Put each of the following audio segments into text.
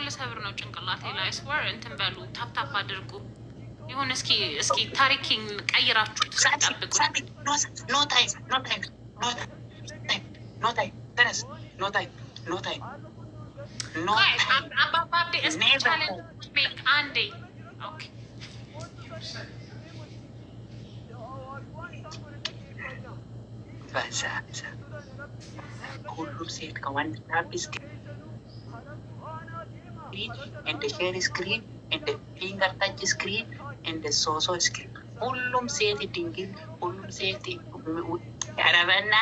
ልሰብር ነው ጭንቅላቴ ላይ ስወር እንትን በሉ ታፕታፕ አድርጉ። ይሁን እስኪ ታሪክን ቀይራችሁ ተጠብቁ። ኖ ታይም ተነስ። ኖ ታይም አባባዴ እስፔሻሊ ሜክ አንዴ ኦኬ በዛ ሁሉም ሴት ከወንድ ታፕ ስክሪን and share screen and finger touch screen and soso screen ሁሉም ሴት ድንግል ሁሉም ሴት ያረበና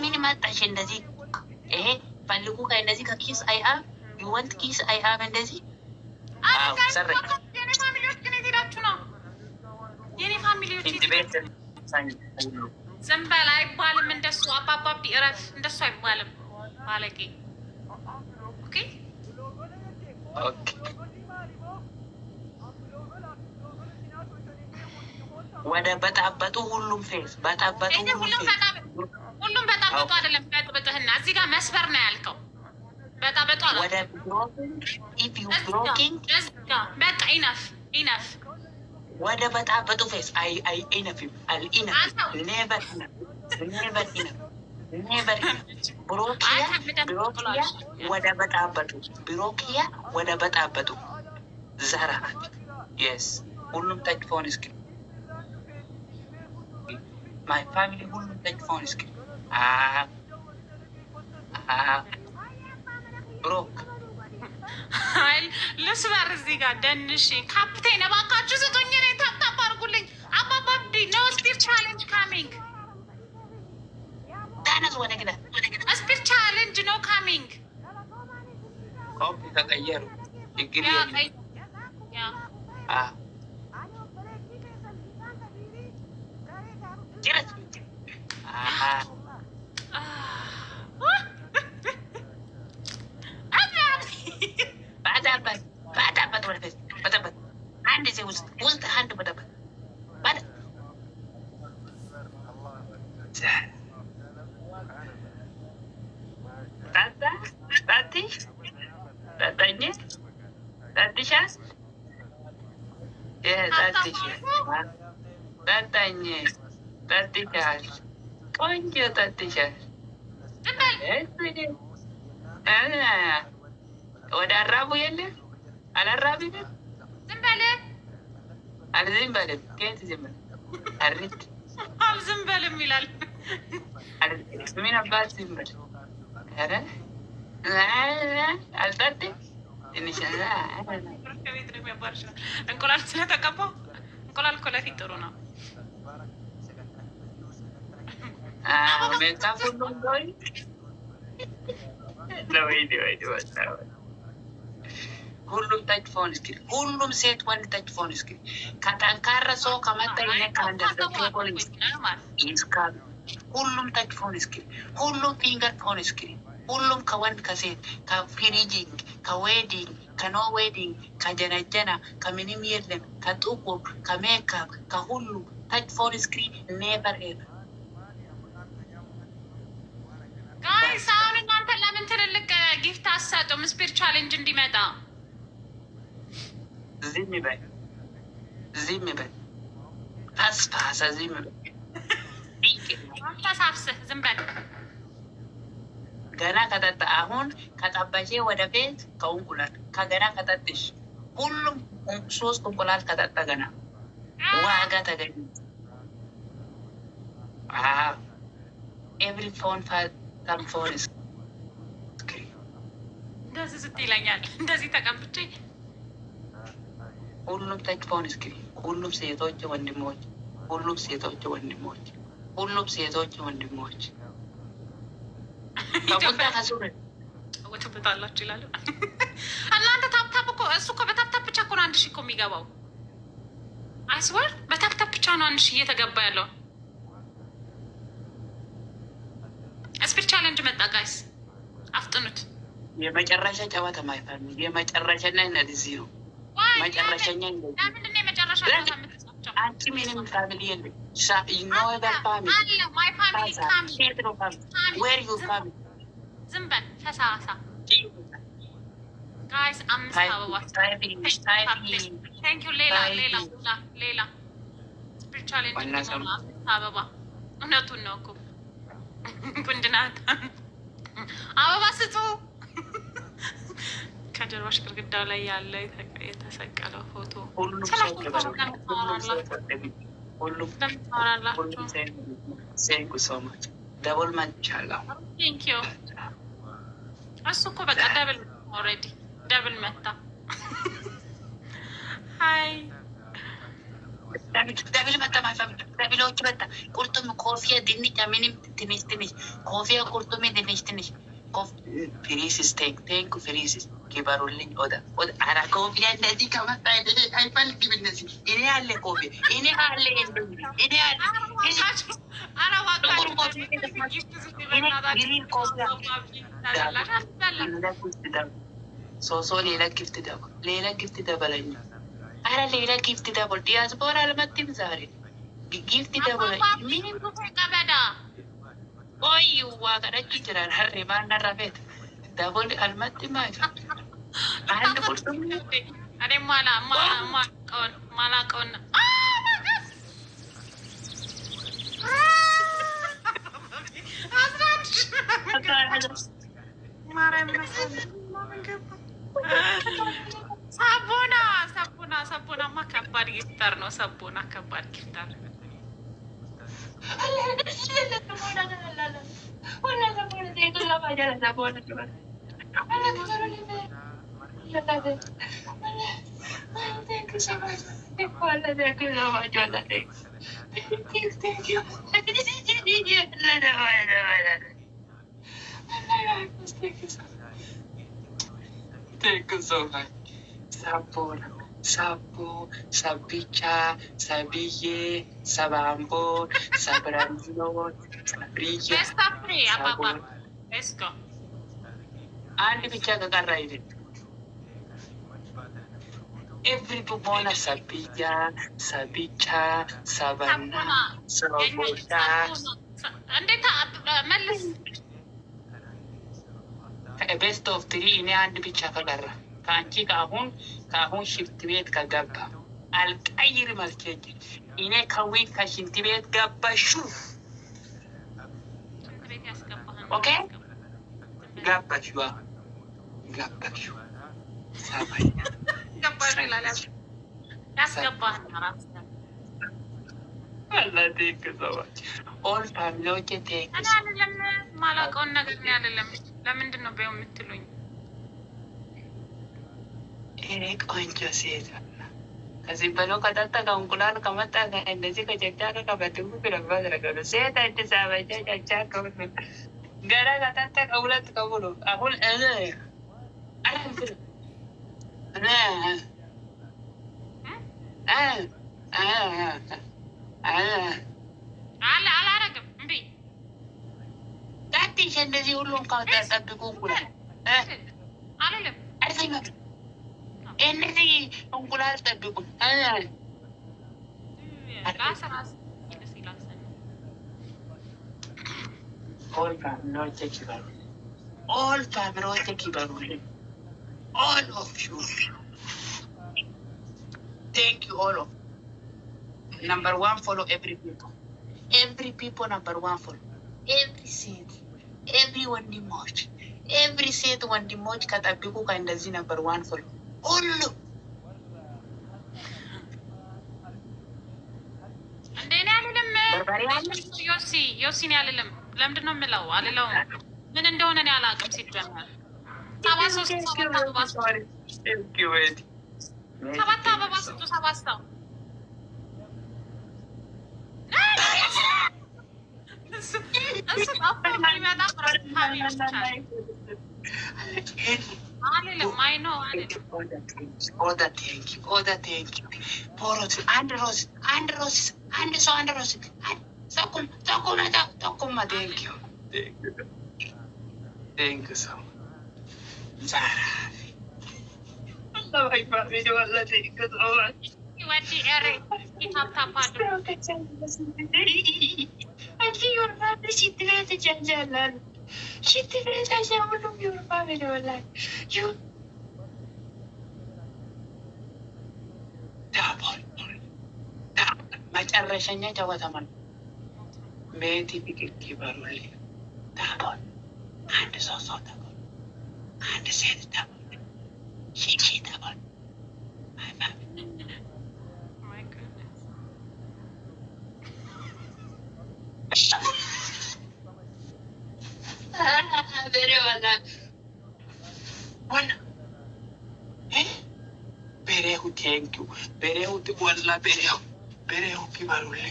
ምን ማጣሽ እንደዚህ ይሄ ፈልጉ ከእንደዚህ ከኪስ አይሃ ይወንት ኪስ አይሃ እንደዚህ አው ሰረ የኔ ፋሚሊዎች ግን እየሄዳችሁ ነው። የኔ ፋሚሊዎች ዝም በል አይባልም እንደሱ አባባቢ እረፍ እንደሱ አይባልም ባለጌ ኦኬ ወደ በጣበጡ ሁሉም ፌስ በጣበጡ ሁሉም በጣበጡ አይደለም በጣበጥህና እዚህ ጋር መስበር ነው ያልከው በጣበጡ አለ ወደ ብሮኪንግ በቃ ኢነፍ ወደ በጣበጡ ፌስ አይ ኢነፍ ኔቨር ብሮኪያ ወደ በጣበጡ ዘራት የስ ሁሉም ተች ፎን እስኪ ማይ ፋሚሊ ሁሉም ተች ፎን እስኪ ብሮክ አይል ልስበር እዚህ ጋር ደንሽ ካፕቴን እባካችሁ ስጡኝ እኔ ታፕታፕ አድርጉልኝ አባባዲ ኖ ስፒር ቻሌንጅ ካሚንግ ታነስ ወደ ግዳ ስፒር ቻሌንጅ ኖ ካሚንግ ኮፒ ተቀየሩ ችግር የለም ያ ጅረት በጣበት ወደፊት በጣበት አንድ ዜ ውስጥ አንድ በጣበት ጠጥሻል ቆንጆ ጠጥሻል ወደ አራቡ የለ አላራቢንም ዝም በል አልዝም በልም ከየት ዝም አሪት አልዝም በልም ይላል ምን አባት ዝም በል ኧረ አልጠጥም ትንሽ ከቤት ነው የሚያባርሻል እንቁላል ስለተቀባው እንቁላል እኮ ለፊት ጥሩ ነው ሜካፕ ሁሉም ዶይ ሁሉም ተች ፎን እስኪ ሁሉም ሴት ወንድ ተች ፎን እስኪ ከጠንካራ ሰው ከመጣ ሁሉም ተች ፎን እስኪ ሁሉም ፊንገር ፎን እስኪ ሁሉም ከወንድ ከሴት ከፍሪጂንግ ከዌዲንግ ከኖ ዌዲንግ ከጀነጀና ከምንም የለም ከጥቁር ከሜካፕ ከሁሉም ተች ፎን እስኪ ኔቨር ኤቨር ጋይስ አሁን እናንተ ለምን ትልልቅ ጊፍት አሰጡም ስፒር ቻሌንጅ እንዲመጣ ዝም በል አስፋሳ ዝም በል ተሳፍስህ ዝም በል ገና ከጠጣ አሁን ከጠባሼ ወደ ቤት ከእንቁላል ከገና ከጠጥሽ ሁሉም 3 እንቁላል ከጠጣ ገና ዋጋ ተገኘ ኤቭሪ ፎን ታምፎን እንደዚህ ስትይለኛል እንደዚህ ተቀምጬ ሁሉም ተች ፎን እስክሪ ሁሉም ሴቶች ወንድሞች ኢትዮጵያ ከሱረ ወጥበታላችሁ ይላል እናንተ ታፕታፕ እኮ እሱ እኮ በታፕታፕ ብቻ እኮ ነው 1000 እኮ የሚገባው አይስወር በታፕታፕ ብቻ ነው 1000 እየተገባ ያለው ስፒር ቻሌንጅ መጣ ጋይስ አፍጥኑት የመጨረሻ ጨዋታ ማይፋሚ የመጨረሻና እንደዚህ ነው መጨረሻኛ እንደዚህ ለምን ነው የመጨረሻ ጨዋታ የምትጻፈው አንቺ ምንም ፋሚሊ የለም you know that family my family family where you family ዝም በል ፈሳሳ ጋይስ 5 አበባ ታንክ ዩ ሌላ ስፒሪቹዋል ኢንጂነር 5 አበባ እውነቱን ነው እኮ ቁንጅናት አበባ ስጡ ከጀርባሽ ግድግዳው ላይ ያለ የተሰቀለው ፎቶ ደብል መቻለሁ ቴንክ ዩ እሱ እኮ በቃ ደብል ኦልሬዲ ደብል መታ ሃይ ደብል መታ ደብሎች መታ ቁርጡም ኮፊያ ድንች ምንም ትንሽ ኮፊያ ቁርጡም ትንሽ ፍሪሲስ ቴንኩ ፍሪሲስ ኪበሩልኝ ኦዳ አራ ኮፊያ እንደዚህ ከመጣ አይፈልግም እነዚህ እኔ አለ ኮፊያ እኔ አለ እኔ አለ አራ ዋጋ ሶሶ ሌላ ጊፍት ደበለኝ አረ ሌላ ጊፍት ደበል ዲያስፖራ አልመጣም ዛሬ ጊፍት ደበለኝ ምንም ተቀበዳ ቆይ ዋጋዳች ይችላል ሀሬ ማናራፈት ደበል አልመጣም አንድ ቁርጡም እኔ ማላቀውን ሳቦናማ ከባድ ጊፍተር ነው። ሳቦና ከባድ ጊፍተር Sapo, sabicha, sabiye, sabambo, sabrando, sabrilla. Está fría, papá. Esto. Andi bicha kakarra ini. Every bubona sabilla, sabicha, sabana, sabota. Andi ta melis. Best of 3 ini andi bicha kakarra. Kanchi kahun shift ቤት ከገባ አልቀይር መልከኝ እኔ ከዊት ከሽንት ቤት ገባሹ ኦኬ ገባሹ ሰማኛ ገባሽ ይላል ያስገባህ ራስ አላቴ ከሰዋች ኦል ፋሚሊዎች ቴክ እኔ አይደለም ማላውቀውን ነገር ነው አይደለም ለምንድን ነው በየው የምትሉኝ እኔ ቆንጆ ሴት ከዚህ በለው ከጠጣ እንቁላል ከመጣ እንደዚህ ከጨጫ ከበድቡ ብለባት ረገሉ ሴት አዲስ አበባ ጨጫ ከሆነ ገና ከጠጣ ከሁለት ከብሎ አሁን አላረግም እምቢ ዳትሽ እንደዚህ ሁሉም ካጠብቁ እንቁላል አልልም አርሰኝ እነዚህ እንቁላል ጠብቁ ኦል ፋሚሊዎች ይበሉልኝ all of you thank you all of number 1 follow every people number 1 follow every seed everyone democh every seed one democh katabiku kaendazi number 1 follow all እንደኔ አይደለም ዮሲ ነው ያለለም ለምንድን ነው የምለው አልለው ምን እንደሆነ ነው ያላቅም ሲጀመር ሰባት አበባ ስጡ ሰባት ሰው እሱ አፍሮ የሚመጣ አይደለም አይ ነው አይደለም ኦዳ ቴንክ ዩ ፖሮት አንድ ሮዝ አንድ ሰው አንድ ሮዝ ሰኩም ቴንክ ዩ ሰው ዛራ አላህ ይባርክ ወላ ቴንክ ዩ ሰው ወዲ ኤሬ ይታታፓዱ አንቺ ዮርፋት ሲትቤት ጀንጀላል ሽት ቤት አሻሙሉ ዮርፋት ወላ ዩ መጨረሻኛ ጨዋታማን ቤቲ ቢቅቂ ባሩሊ ታቦን አንድ ሰው ታቦን አንድ ሴት ታቦን ሺ ታቦን Berehu thank you. Berehu walla berehu kibarule.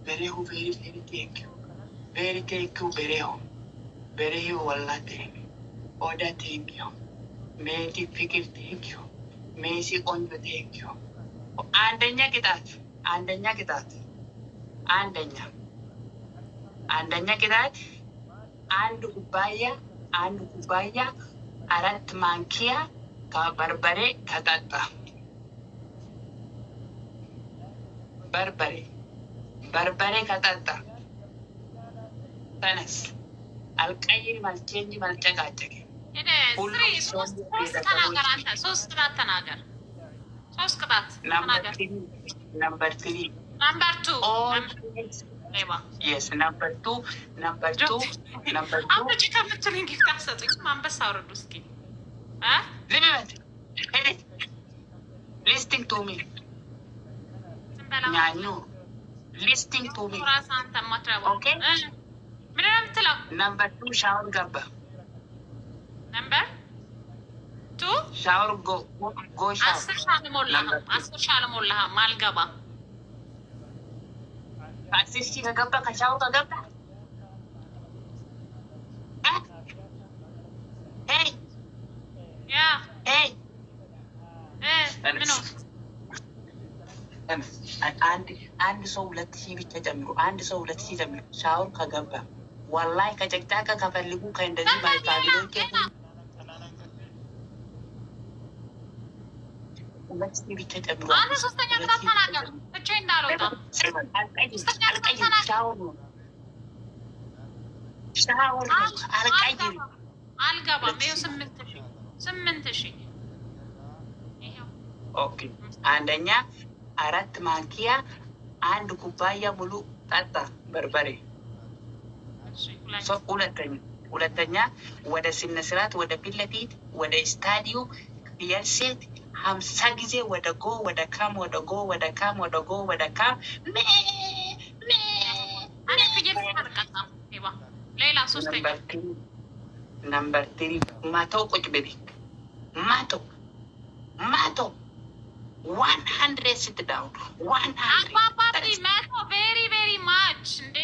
Berehu very thank you. Very thank you berehu. Berehu walla thank you. Oda thank you. Meti fikir thank you. Mesi onjo thank you. Andanya kitat. Andanya kitat. Andu kubaya arat mankia ka barbare katata. Barbare katata. Tanas. Alqayri malchenji malchaqachaqe. Ede sri ሶስት ተናገር አንተ ሶስት ተናገር ሶስት ቅጣት ተናገር number 3 number 2 yes number 2 አንተ ከምትሉኝ ጊፍት አሰጡኝ አንበሳ አውርዱ እስኪ listening to me Nyanyu listening to me okay number 2 shower gaba number 2 shower go shower አስር ሻለሞላ ማልገባ Assisting a gaba ka shower ka gaba hey yeah hey ምኑ አንድ ሰው ሁለት ሺህ ብቻ ጨምሩ ሻወር ከገባ ወላሂ ከጨቅጫቃ ከፈልጉ ከእንደዚህ ባይታቢሎች ሁለት ሺህ ብቻ ጨምሩ አንድ ሶስተኛ ቅጣት ተናገር እቼ እንዳልወጣ ሻወር አልቀይም አልገባም ይኸው 8,000 ኦኬ አንደኛ አራት ማንኪያ አንድ ኩባያ ሙሉ ጠጣ በርበሬ ሁለተኛ ወደ ስነ ስርዓት ወደ ፊት ለፊት ወደ ስታዲዮ ቢያርሴት 50 ጊዜ ወደ ካም ሌላ ሶስተኛ ነምበር 3 ማቶ ቁጭ በል ማቶ 100 sit down 100 abadii mato very very much እንዴ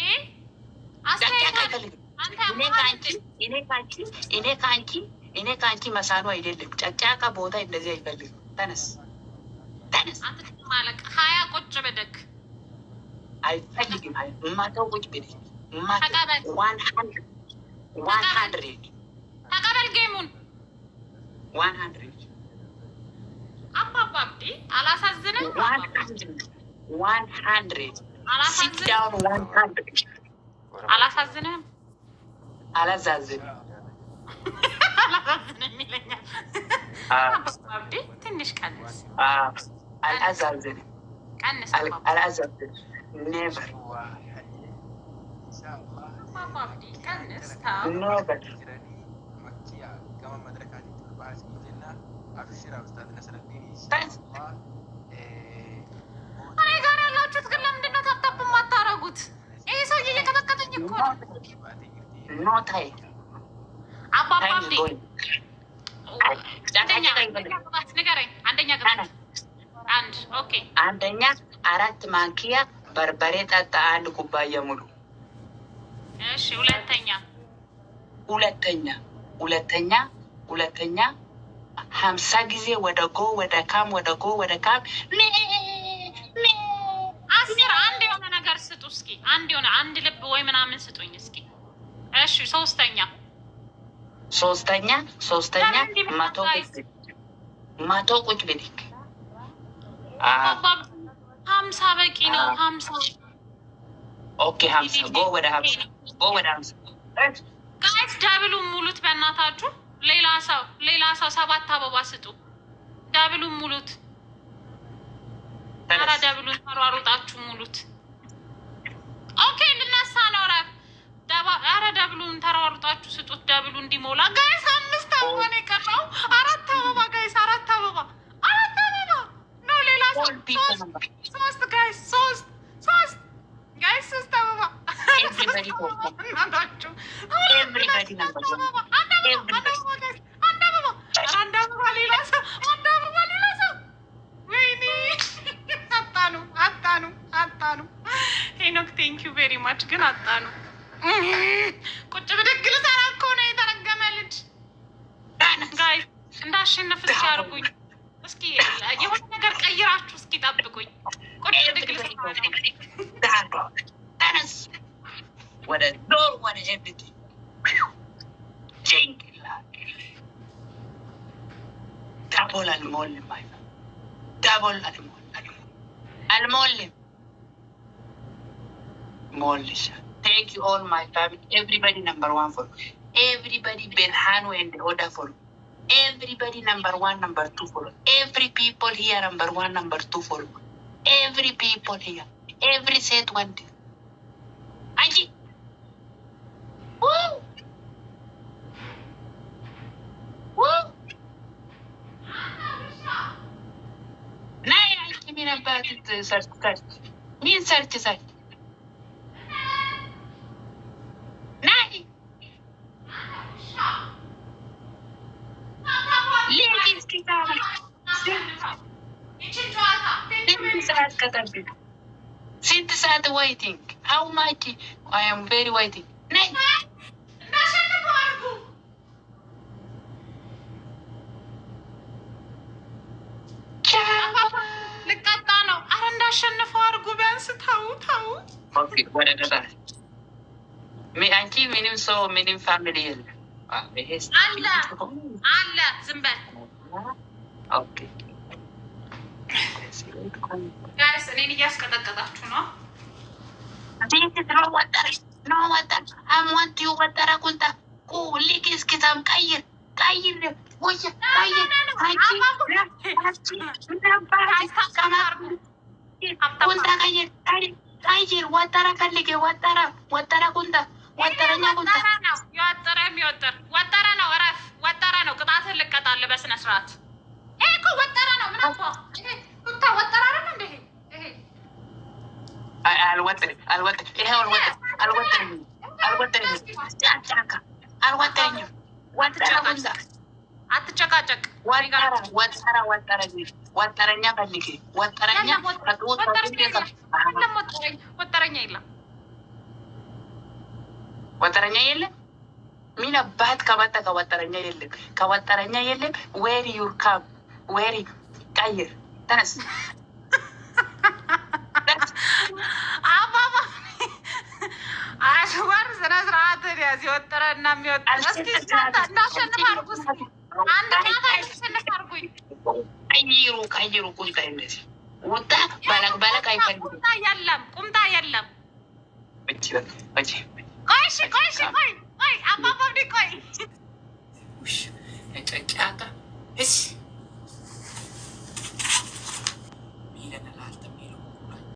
እኔ ካንቺ መሳኑ አይደለም ጨጫቃ ቦታ እንደዚህ አይፈልግም ተነስ አንተ ማለት 20 ቁጭ በደግ አይፈልግም ማታው ቁጭ በደግ ማታው 100 ተቀበል ጌሙን 100 አባባብዲ አላሳዝንም 100 sit down 100 አላሳዝንም ይለኛል አባባብዲ ትንሽ ቀንስ አላሳዝንም አላሳዝንም never አባባብዲ ቀንስ ታው never እኔ ጋር ያላችሁት ግን ለምንድን ነው ታፕታፕ የማታረጉት? ይሄ ሰውዬ እየቀጠቀጠኝ እኮ ነው። ኖታይ አባባብዲ አንደኛ አራት ማንኪያ በርበሬ ጠጣ አንድ ኩባያ ሙሉ። እሺ ሁለተኛ 50 ጊዜ ወደ ካም አስር አንድ የሆነ ነገር ስጡ እስኪ አንድ ልብ ወይ ምናምን ስጡኝ እስኪ። እሺ ሶስተኛ ማቶ ቁጭ ብድግ 50 በቂ ነው 50 ኦኬ 50 ወደ 50 ጋይስ ዳብሉ ሙሉት በእናታችሁ ሌላ ሰው 7 አበባ ስጡ ዳብሉ ሙሉት ታራ ዳብሉን ተሯሩጣችሁ ሙሉት እንዲሞላ ጋይስ 5 አበባ ነው የቀረው። 4 አበባ ጋይስ 4 አበባ ነው። ሌላ 3 ጋይስ 3 ጋይስ 3 አበባ አጣኑ። ሄኖክ ቴንክ ዩ ቬሪ ማች ግን አጣኑ። ቁጭ ብድግ ልሰራ እኮ ነው የተረገመ ልጅ። ጋይስ እንዳሸነፍ እስኪ አድርጉኝ። እስኪ የሆነ ነገር ቀይራችሁ እስኪ ጠብቁኝ። ቁጭ ብድግ ልሰራ ተነስ ወደ ዶር ወደ ጀብት ጂንግላ ዳቦል አልሞልም ዳቦል አልሞልም Molisha. Thank you all my family. Everybody number 1 for everybody Berhanu and the order for everybody number 1, number 2 for every people here number 1, number 2 for every people here. Every set one. Aji. Woo! Woo! Nay, I came in about it search. Me search. Sit sad waiting. How much? I am very waiting. ልቀጣ ነው። አረ እንዳሸንፈው አድርጉ ቢያንስ ተው። ኦኬ ወደ ገዛ አንቺ ምንም ሰው ምንም ፋሚሊ የለም አለ ዝም በል ኦኬ ጋይስ እኔን እያስቀጠቀጣችሁ ነው። ነው ወጣ አሟንቱ ወጣራ ኩንታ ሊክ እስኪታም ቀይር ወየ ኩንታ ቀይር ወጣራ ፈልጌ ወጣራ ኩንታ ወጣረኛ ኩንታ ወጠረ ነው። እረፍ ወጠረ ነው። ቅጣትን ልቀጣለ በስነ ስርዓት። ይሄ እኮ ወጠረ ነው። ምን አባ ኩንታ ወጠራ አይደል እንዴ? ይሄ አልወጥር ይሄ አልወጥርኝ ወጠራ ኩንታ አትጨቃጨቅ። ወጠረኛ ፈልጌ ወጠረኛ የለም ወጠረኛ የለም። ምን አባት ከመጣ ከወጠረኛ የለም። ዌሪ ዩር ካም ዌሪ ቀይር ተነስ አባባ አሽዋር ስነ ስርዓት ያዝ ወጠረ እና የሚወጠረ እስኪ እንዳሸንፍ አድርጉ። አንድ ማታ እንዳሸንፍ አድርጉኝ። ቀይሩ ቁምጣ እንደዚህ ውጣ ባለቅ አይፈልግም። ቁምጣ የለም። ቆይ አባባ ቆይ ጨጫታ እስ ሚለናል